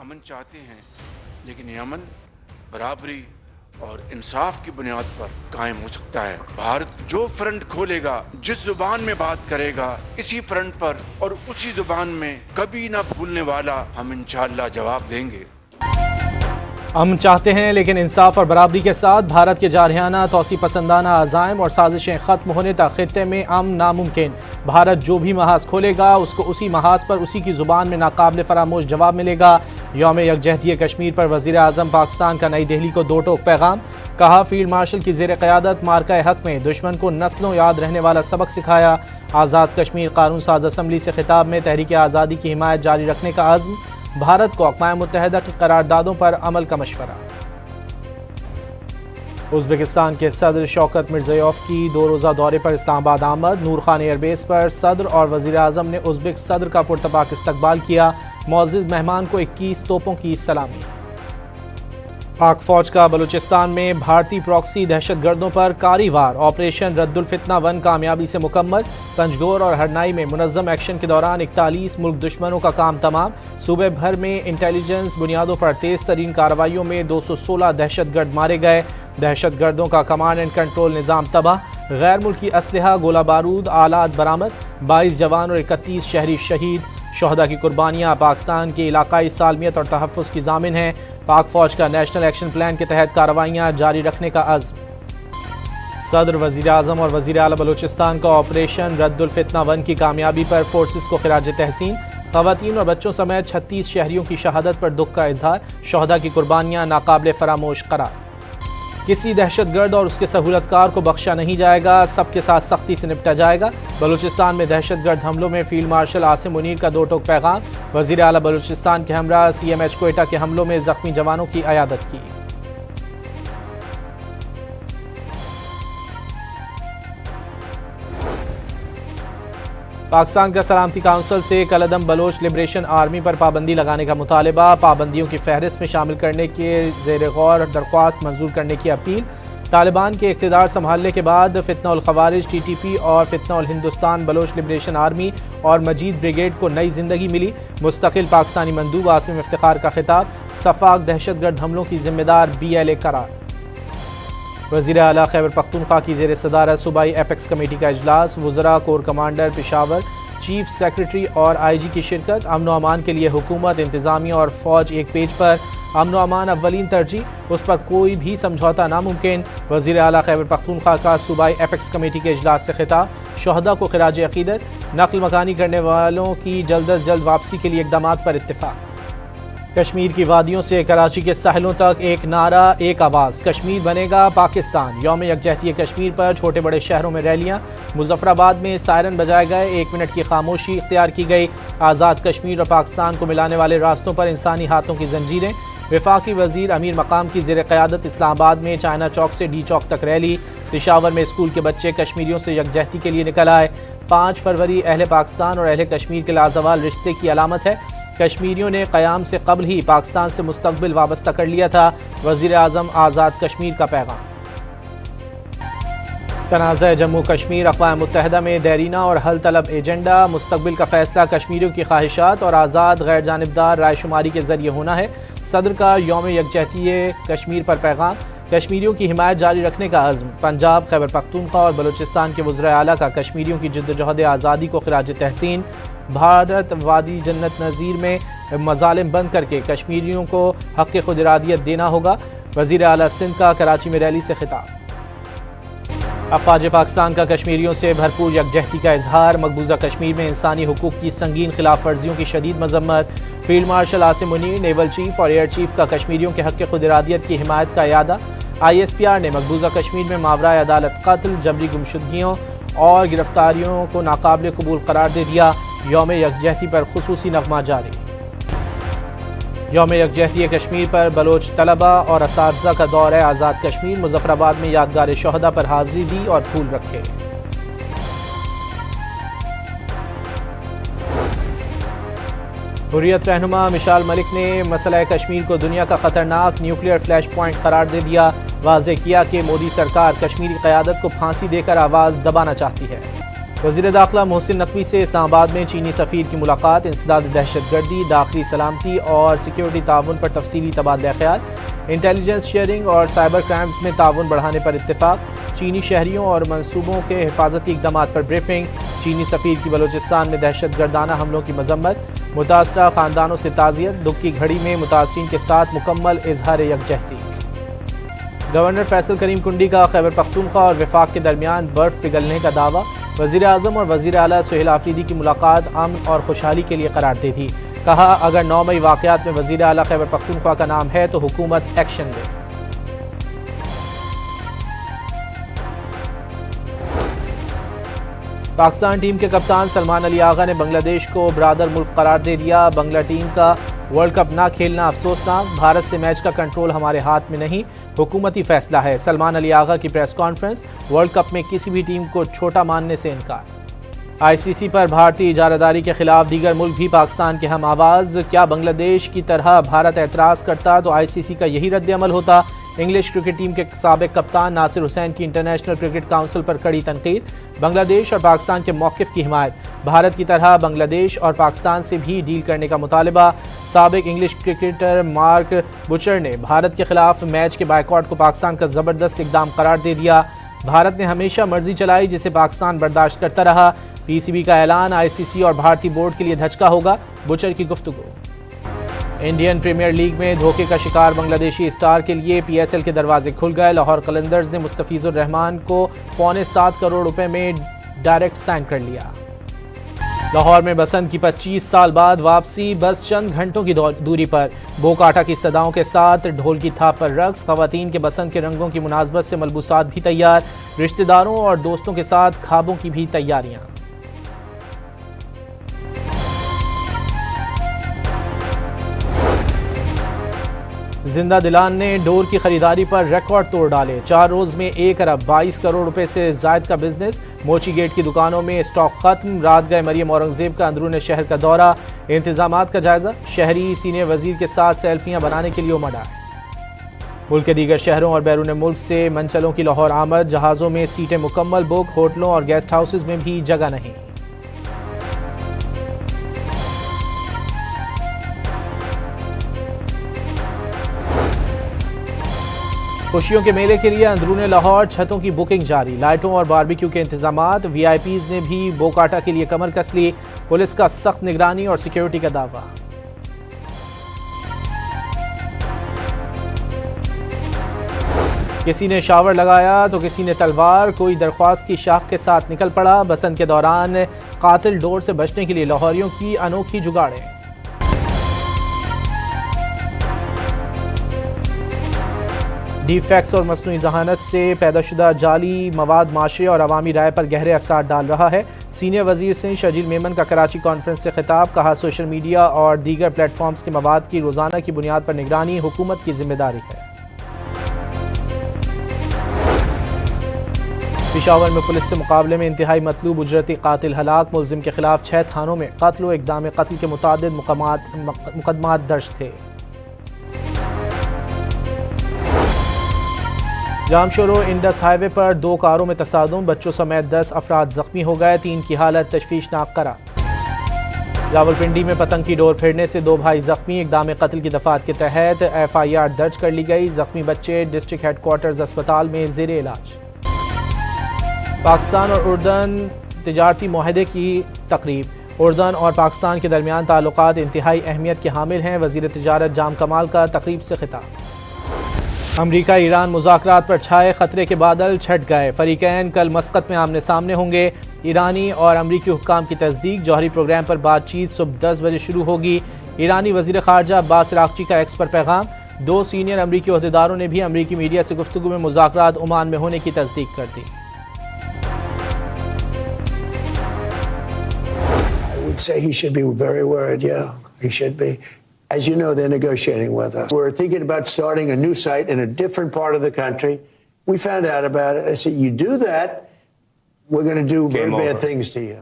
امن چاہتے ہیں، لیکن یہ امن برابری اور انصاف کی بنیاد پر قائم ہو سکتا ہے۔ بھارت جو فرنٹ کھولے گا، جس زبان میں بات کرے گا، اسی فرنٹ پر اور اسی زبان میں کبھی نہ بھولنے والا ہم انشاءاللہ جواب دیں گے۔ ہم چاہتے ہیں لیکن انصاف اور برابری کے ساتھ بھارت کے جارحانہ توسیع پسندانہ عزائم اور سازشیں ختم ہونے تک خطے میں امن ناممکن۔ بھارت جو بھی محاذ کھولے گا اس کو اسی محاذ پر اسی کی زبان میں ناقابل فراموش جواب ملے گا۔ یوم یکجہتی کشمیر پر وزیر اعظم پاکستان کا نئی دہلی کو دو ٹوک پیغام۔ کہا فیلڈ مارشل کی زیر قیادت مارکہ حق میں دشمن کو نسلوں یاد رہنے والا سبق سکھایا۔ آزاد کشمیر قانون ساز اسمبلی سے خطاب میں تحریک آزادی کی حمایت جاری رکھنے کا عزم۔ بھارت کو اقوام متحدہ کی قراردادوں پر عمل کا مشورہ۔ ازبکستان کے صدر شوکت مرزیوف کی 2 روزہ دورے پر اسلام آباد آمد۔ نور خان ایئر بیس پر صدر اور وزیر اعظم نے ازبک صدر کا پرتپاک استقبال کیا۔ معزز مہمان کو 21 توپوں کی سلامی۔ پاک فوج کا بلوچستان میں بھارتی پراکسی دہشت گردوں پر کاری وار۔ آپریشن رد الفتنہ 1 کامیابی سے مکمل۔ پنجگور اور ہرنائی میں منظم ایکشن کے دوران 41 ملک دشمنوں کا کام تمام۔ صوبے بھر میں انٹیلیجنس بنیادوں پر تیز ترین کارروائیوں میں 216 دہشت گرد مارے گئے۔ دہشت گردوں کا کمانڈ اینڈ کنٹرول نظام تباہ۔ غیر ملکی اسلحہ، گولہ بارود، آلات برآمد۔ 22 جوان اور 31 شہری شہید۔ شہداء کی قربانیاں پاکستان کی علاقائی سالمیت اور تحفظ کی ضامن ہیں۔ پاک فوج کا نیشنل ایکشن پلان کے تحت کارروائیاں جاری رکھنے کا عزم۔ صدر، وزیر اعظم اور وزیر اعلیٰ بلوچستان کا آپریشن رد الفتنہ 1 کی کامیابی پر فورسز کو خراج تحسین۔ خواتین اور بچوں سمیت 36 شہریوں کی شہادت پر دکھ کا اظہار۔ شہداء کی قربانیاں ناقابل فراموش قرار۔ کسی دہشت گرد اور اس کے سہولت کار کو بخشا نہیں جائے گا، سب کے ساتھ سختی سے نپٹا جائے گا۔ بلوچستان میں دہشت گرد حملوں میں فیلڈ مارشل عاصم منیر کا 2 ٹوک پیغام۔ وزیر اعلیٰ بلوچستان کے ہمراہ CMH کوئٹہ کے حملوں میں زخمی جوانوں کی عیادت کی۔ پاکستان کا سلامتی کونسل سے کالعدم بلوچ لبریشن آرمی پر پابندی لگانے کا مطالبہ۔ پابندیوں کی فہرست میں شامل کرنے کے زیر غور درخواست منظور کرنے کی اپیل۔ طالبان کے اقتدار سنبھالنے کے بعد فتنہ الخوارج TTP اور فتنہ الہندوستان بلوچ لبریشن آرمی اور مجید بریگیڈ کو نئی زندگی ملی۔ مستقل پاکستانی مندوب عاصم افتخار کا خطاب۔ صفاق دہشت گرد حملوں کی ذمہ دار BLA قرار۔ وزیر اعلیٰ خیبر پختونخوا کی زیر صدارت صوبائی ایپیکس کمیٹی کا اجلاس۔ وزراء، corps commander Peshawar, chief secretary اور IG کی شرکت۔ امن و امان کے لیے حکومت، انتظامیہ اور فوج ایک پیج پر۔ امن و امان اولین ترجیح، اس پر کوئی بھی سمجھوتہ ناممکن۔ وزیر اعلیٰ خیبر پختونخوا کا صوبائی ایپیکس کمیٹی کے اجلاس سے خطاب۔ شہداء کو خراج عقیدت۔ نقل مکانی کرنے والوں کی جلد از جلد واپسی کے لیے اقدامات پر اتفاق۔ کشمیر کی وادیوں سے کراچی کے ساحلوں تک ایک نعرہ، ایک آواز، کشمیر بنے گا پاکستان۔ یوم یکجہتی کشمیر پر چھوٹے بڑے شہروں میں ریلیاں۔ مظفر آباد میں سائرن بجائے گئے، 1 منٹ کی خاموشی اختیار کی گئی۔ آزاد کشمیر اور پاکستان کو ملانے والے راستوں پر انسانی ہاتھوں کی زنجیریں۔ وفاقی وزیر امیر مقام کی زیر قیادت اسلام آباد میں چائنا چوک سے D چوک تک ریلی۔ پشاور میں اسکول کے بچے کشمیریوں سے یکجہتی کے لیے نکل آئے۔ 5 فروری اہل پاکستان اور اہل کشمیر کے لازوال رشتے کی علامت ہے۔ کشمیریوں نے قیام سے قبل ہی پاکستان سے مستقبل وابستہ کر لیا تھا۔ وزیر اعظم آزاد کشمیر کا پیغام۔ تنازع جموں کشمیر اقوام متحدہ میں دیرینہ اور حل طلب ایجنڈا۔ مستقبل کا فیصلہ کشمیریوں کی خواہشات اور آزاد غیر جانبدار رائے شماری کے ذریعے ہونا ہے۔ صدر کا یوم یکجہتی کشمیر پر پیغام۔ کشمیریوں کی حمایت جاری رکھنے کا عزم۔ پنجاب، خیبر پختونخوا اور بلوچستان کے وزراء اعلیٰ کا کشمیریوں کی جدوجہد آزادی کو خراج تحسین۔ بھارت وادی جنت نظیر میں مظالم بند کر کے کشمیریوں کو حق خود ارادیت دینا ہوگا۔ وزیر اعلیٰ سندھ کا کراچی میں ریلی سے خطاب۔ افواج پاکستان کا کشمیریوں سے بھرپور یکجہتی کا اظہار۔ مقبوضہ کشمیر میں انسانی حقوق کی سنگین خلاف ورزیوں کی شدید مذمت۔ Field marshal Asim Munir, naval chief اور ایئر چیف کا کشمیریوں کے حق خود ارادیت کی حمایت کا اعادہ۔ ISPR نے مقبوضہ کشمیر میں ماورائے عدالت قتل، جبری گمشدگیوں اور گرفتاریوں کو ناقابل قبول قرار دے دیا۔ یوم یکجہتی پر خصوصی نغمہ جاری۔ یوم یکجہتی کشمیر پر بلوچ طلبہ اور اساتذہ کا دورہ آزاد کشمیر۔ مظفر آباد میں یادگار شہداء پر حاضری دی اور پھول رکھے۔ حریت رہنما مشال ملک نے مسئلہ کشمیر کو دنیا کا خطرناک نیوکلیئر فلیش پوائنٹ قرار دے دیا۔ واضح کیا کہ مودی سرکار کشمیری قیادت کو پھانسی دے کر آواز دبانا چاہتی ہے۔ وزیر داخلہ محسن نقوی سے اسلام آباد میں چینی سفیر کی ملاقات، انسداد دہشت گردی، داخلی سلامتی اور سیکیورٹی تعاون پر تفصیلی تبادلہ خیال، انٹیلیجنس شیئرنگ اور سائبر کرائمز میں تعاون بڑھانے پر اتفاق، چینی شہریوں اور منصوبوں کے حفاظتی اقدامات پر بریفنگ، چینی سفیر کی بلوچستان میں دہشت گردانہ حملوں کی مذمت، متاثرہ خاندانوں سے تعزیت، دکھ کی گھڑی میں متاثرین کے ساتھ مکمل اظہار یکجہتی۔ گورنر فیصل کریم کنڈی کا خیبر پختونخوا اور وفاق کے درمیان برف پگھلنے کا دعویٰ، وزیر اعظم اور وزیر اعلیٰ سہیل آفریدی کی ملاقات امن اور خوشحالی کے لیے قرار دے دی، کہا اگر 9 مئی واقعات میں وزیر اعلیٰ خیبر پختونخوا کا نام ہے تو حکومت ایکشن لے۔ پاکستان ٹیم کے کپتان سلمان علی آغا نے بنگلہ دیش کو برادر ملک قرار دے دیا، بنگلہ ٹیم کا ورلڈ کپ نہ کھیلنا افسوسناک، بھارت سے میچ کا کنٹرول ہمارے ہاتھ میں نہیں، حکومتی فیصلہ ہے، سلمان علی آغا کی پریس کانفرنس، ورلڈ کپ میں کسی بھی ٹیم کو چھوٹا ماننے سے انکار۔ آئی سی سی پر بھارتی اجارہ داری کے خلاف دیگر ملک بھی پاکستان کے ہم آواز، کیا بنگلہ دیش کی طرح بھارت اعتراض کرتا تو آئی سی سی کا یہی رد عمل ہوتا؟ انگلش کرکٹ ٹیم کے سابق کپتان ناصر حسین کی انٹرنیشنل کرکٹ کونسل پر کڑی تنقید، بنگلہ دیش اور پاکستان کے موقف کی حمایت، بھارت کی طرح بنگلہ دیش اور پاکستان سے بھی ڈیل کرنے کا مطالبہ، سابق انگلش کرکٹر مارک بچر نے بھارت کے خلاف میچ کے بائیکاٹ کو پاکستان کا زبردست اقدام قرار دے دیا، بھارت نے ہمیشہ مرضی چلائی جسے پاکستان برداشت کرتا رہا، پی سی بی کا اعلان آئی سی سی اور بھارتی بورڈ کے لیے دھچکا ہوگا، بچر کی گفتگو۔ انڈین پریمیئر لیگ میں دھوکے کا شکار بنگلہ دیشی اسٹار کے لیے پی ایس ایل کے دروازے کھل گئے، لاہور قلندرز نے مستفیض الرحمان کو 7.25 کروڑ روپے میں ڈائریکٹ سائن کر لیا۔ لاہور میں بسنت کی 25 سال بعد واپسی، بس چند گھنٹوں کی دوری پر، بوکاٹا کی صداؤں کے ساتھ ڈھول کی تھاپ پر رقص، خواتین کے بسنت کے رنگوں کی مناسبت سے ملبوسات بھی تیار، رشتہ داروں اور دوستوں کے ساتھ خوابوں کی بھی تیاریاں۔ زندہ دلان نے ڈور کی خریداری پر ریکارڈ توڑ ڈالے، 4 روز میں 1 ارب 22 کروڑ روپے سے زائد کا بزنس، موچی گیٹ کی دکانوں میں اسٹاک ختم، رات گئے مریم اورنگزیب کا اندرون شہر کا دورہ، انتظامات کا جائزہ، شہری سینئر وزیر کے ساتھ سیلفیاں بنانے کے لیے امڈ آئے۔ ملک کے دیگر شہروں اور بیرون ملک سے منچلوں کی لاہور آمد، جہازوں میں سیٹیں مکمل بک، ہوٹلوں اور گیسٹ ہاؤسز میں بھی جگہ نہیں۔ خوشیوں کے میلے کے لیے اندرون لاہور چھتوں کی بکنگ جاری، لائٹوں اور باربیکیو کے انتظامات، وی آئی پیز نے بھی بوکاٹا کے لیے کمر کس لی، پولیس کا سخت نگرانی اور سیکیورٹی کا دعویٰ۔ کسی نے شاور لگایا تو کسی نے تلوار، کوئی درخواست کی شاخ کے ساتھ نکل پڑا، بسنت کے دوران قاتل ڈور سے بچنے کے لیے لاہوریوں کی انوکھی جگاڑیں۔ ڈیپ فیکس اور مصنوعی ذہانت سے پیدا شدہ جعلی مواد معاشرے اور عوامی رائے پر گہرے اثرات ڈال رہا ہے، سینئر وزیر سندھ شرجیل میمن کا کراچی کانفرنس سے خطاب، کہا سوشل میڈیا اور دیگر پلیٹ فارمز کے مواد کی روزانہ کی بنیاد پر نگرانی حکومت کی ذمہ داری ہے۔ پشاور میں پولیس سے مقابلے میں انتہائی مطلوب اجرتی قاتل ہلاک، ملزم کے خلاف 6 تھانوں میں قتل و اقدام قتل کے متعدد مقدمات درج تھے۔ جامشورو انڈس ہائی وے پر 2 کاروں میں تصادم، بچوں سمیت 10 افراد زخمی ہو گئے، 3 کی حالت تشویشناک قرار۔ راولپنڈی میں پتنگ کی ڈور پھیرنے سے 2 بھائی زخمی، اقدام قتل کی دفعات کے تحت ایف آئی آر درج کر لی گئی، زخمی بچے ڈسٹرکٹ ہیڈ کوارٹرز اسپتال میں زیر علاج۔ پاکستان اور اردن تجارتی معاہدے کی تقریب، اردن اور پاکستان کے درمیان تعلقات انتہائی اہمیت کے حامل ہیں، وزیر تجارت جام کمال کا تقریب سے خطاب۔ امریکہ ایران مذاکرات پر چھائے خطرے کے بادل، چھٹ گئے، فریقین کل مسقط میں آمنے سامنے ہوں گے، ایرانی اور امریکی حکام کی تصدیق، جوہری پروگرام پر بات چیت صبح 10 بجے شروع ہوگی، ایرانی وزیر خارجہ عباس عراقچی کا ایکس پر پیغام، 2 سینئر امریکی عہدیداروں نے بھی امریکی میڈیا سے گفتگو میں مذاکرات عمان میں ہونے کی تصدیق کر دی۔ I would say he should be very worried, yeah, he should be. As you know, they're negotiating with us. We're thinking about starting a new site in a different part of the country. We found out about it. I said, you do that, we're going to do very bad things to you.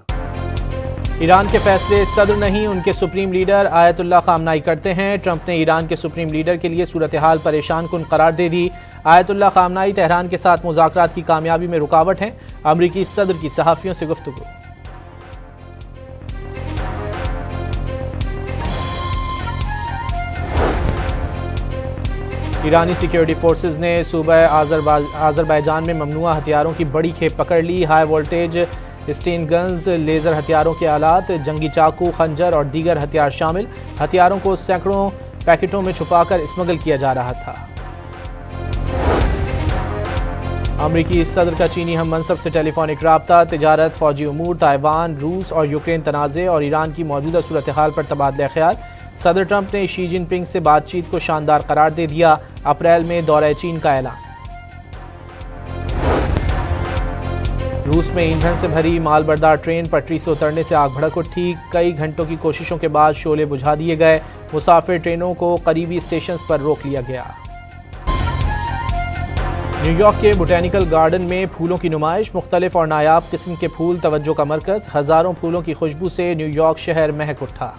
Iran کے فیصلے صدر نہیں ان کے supreme leader آیت اللہ خامنائی کرتے ہیں، Trump نے ایران کے سپریم لیڈر کے لیے صورتحال پریشان کن قرار دے دی، آیت اللہ خامنائی تہران کے ساتھ مذاکرات کی کامیابی میں رکاوٹ ہیں، امریکی صدر کی صحافیوں سے گفتگو۔ ایرانی سیکیورٹی فورسز نے صوبہ آذربائیجان میں ممنوعہ ہتھیاروں کی بڑی کھیپ پکڑ لی۔ High voltage stun guns, laser ہتھیاروں کے آلات، جنگی چاقو، خنجر اور دیگر ہتھیار شامل۔ ہتھیاروں کو سینکڑوں پیکٹوں میں چھپا کر اسمگل کیا جا رہا تھا۔ امریکی صدر کا چینی ہم منصب سے ٹیلی فونک رابطہ، تجارت، فوجی امور، تائیوان، روس اور یوکرین تنازع اور ایران کی موجودہ صورتحال پر تبادلہ خیال۔ صدر ٹرمپ نے شی جن پنگ سے بات چیت کو شاندار قرار دے دیا۔ اپریل میں دورہ چین کا اعلان۔ روس میں ایندھن سے بھری مال بردار ٹرین پٹری سے اترنے سے آگ بھڑک اٹھی۔ کئی گھنٹوں کی کوششوں کے بعد شعلے بجھا دیے گئے۔ مسافر ٹرینوں کو قریبی اسٹیشنز پر روک لیا گیا۔ نیو یارک کے بوٹینیکل گارڈن میں پھولوں کی نمائش، مختلف اور نایاب قسم کے پھول توجہ کا مرکز۔ ہزاروں پھولوں کی خوشبو سے نیو یارک شہر مہک اٹھا۔